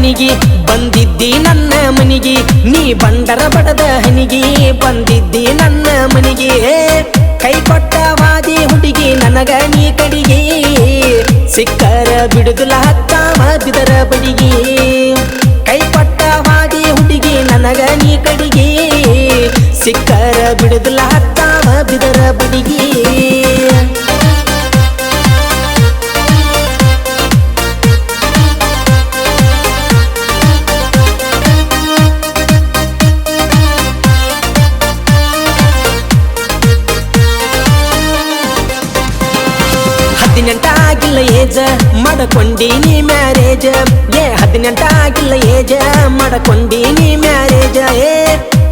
ಹನಿಗಿ ಬಂದಿದ್ದಿ ನನ್ನ ಮನಿಗಿ ನೀ ಬಂಡರ ಬಡದ ಹನಿಗಿ ಬಂದಿದ್ದಿ ನನ್ನ ಮನಿಗಿ ಕೈ ಕೊಟ್ಟ ವಾದಿ ಹುಡುಗಿ ನನಗ ನೀ ಕಡಿಗಿ ಸಿಕ್ಕರ ಬಿಡುದಿಲ್ಲ ಹತ್ತಾಮ ಬಿದರ ಬಡಿಗಿ ಕೈ ಕೊಟ್ಟ ವಾದಿ ಹುಡುಗಿ ನನಗ ನೀ ಕಡಿಗಿ ಸಿಕ್ಕರ ಬಿಡುದಿಲ್ಲ ಹತ್ತಾಮ ಬಿದರ ಬಡಿಗಿ ಹದಿನೆಂಟಾಗಿಲ್ಲ ಏಜ ಮಾಡಕೊಂಡೀನಿ ಮ್ಯಾರೇಜ 18 ಏಜ ಮಾಡಕೊಂಡೀನಿ ಮ್ಯಾರೇಜ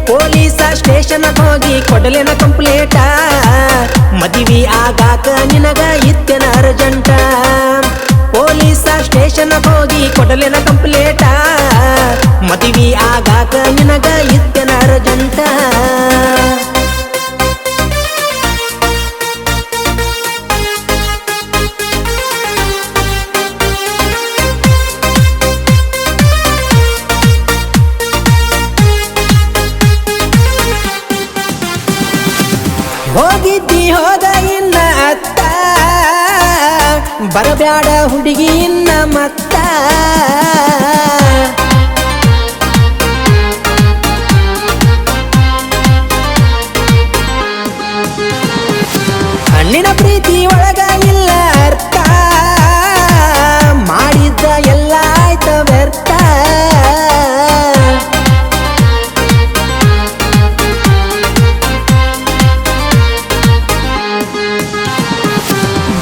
ಪೊಲೀಸ ಸ್ಟೇಷನ್ ಹೋಗಿ ಕೊಡಲೇನ ಕಂಪ್ಲೇಟ ಮದುವೆ ಆಗಾಕ ನಿನಗ ಇತ್ತೇನ ಅರ್ಜೆಂಟ ಪೊಲೀಸ ಸ್ಟೇಷನ್ ಹೋಗಿ ಕೊಡಲೇನ ಕಂಪ್ಲೇಟ ಮದುವೆ ಆಗಾಕ ನಿನಗ ಇತ್ತೇನ ಅರ್ಜೆಂಟ ಹೋಗಿದ್ದಿ ಹೋದ ಇನ್ನ ಅತ್ತ ಬರಬ್ಯಾಡ ಹುಡುಗಿ ಇನ್ನ ಮತ್ತ ಹಣ್ಣಿನ ಪ್ರೀತಿ ಒಳಗ ಇಲ್ಲ ಅರ್ಥ ಮಾಡಿದ್ದ ಎಲ್ಲ ಆಯ್ತ ವ್ಯರ್ಥ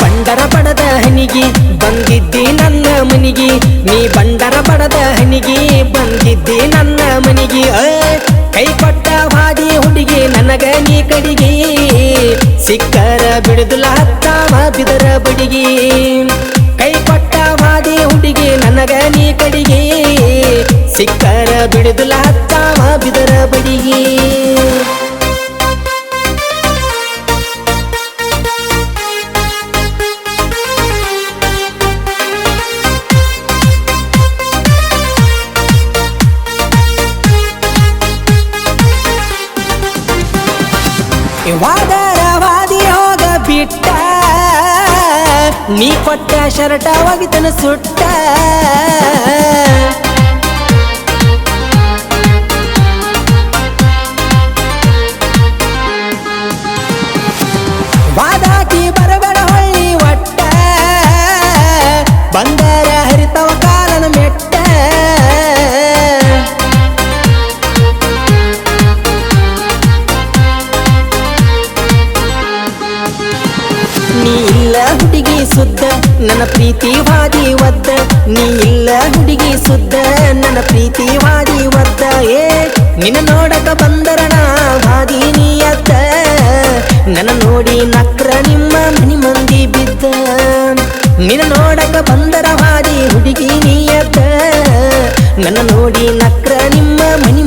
ಬಂಡರ ಬಡದ ಹನಿಗಿ ಬಂದಿದ್ದಿ ನನ್ನ ಮನಿಗಿ ನೀ ಬಂಡರ ಬಡದ ಹನಿಗಿ ಬಂದಿದ್ದಿ ನನ್ನ ಮನಿಗಿ ಕೈ ಕೊಟ್ಟ ವಾದಿ ಹುಡುಗಿ ನನಗ ನೀ ಕಡಿಗಿ ಸಿಕ್ಕರ ಬಿಡುದಿಲ್ಲ ಹತ್ತಾಮ ಬಿದರ ಬಡಿಗಿ ಕೈ ಕೊಟ್ಟ ವಾದಿ ಹುಡುಗಿ ನನಗ ನೀ ಕಡಿಗಿ ಸಿಕ್ಕರ ಬಿಡುದಿಲ್ಲ ಹತ್ತಾಮ ಬಿದರ ಬಡಿಗಿ ವಾದರ ವಾದಿ ಹೋಗ ಬಿಟ್ಟ ನೀ ಕೊಟ್ಟ ಶರ್ಟ ಒಗಿತನ ಸುಟ್ಟ ವಾದಾಕಿ ಬರಬೇಡ ಹೊಳ್ಳಿ ಒಟ್ಟ ಬಂದರ ಹರಿತವ ಕಾಲನ ಮೆಟ್ಟ ನೀ ಇಲ್ಲ ಹುಡುಗಿ ಸುದ್ದ ನನ್ನ ಪ್ರೀತಿ ವಾದಿ ಒದ್ದ ನೀ ಇಲ್ಲ ಹುಡುಗಿ ಸುದ್ದ ನನ್ನ ಪ್ರೀತಿ ವಾದಿ ಒದ್ದ ನಿನ್ನ ನೋಡಕ ಬಂದರಣ ವಾದಿ ನೀಯತ್ತ ನನ್ನ ನೋಡಿ ನಕ್ರ ನಿಮ್ಮ ಮನಿ ಮಂದಿ ಬಿದ್ದ ನಿನ್ನ ನೋಡಕ ಬಂದರ ವಾದಿ ಹುಡುಗಿ ನೀಯತ್ತ ನನ್ನ ನೋಡಿ ನಕ್ರ ನಿಮ್ಮ ಮನಿ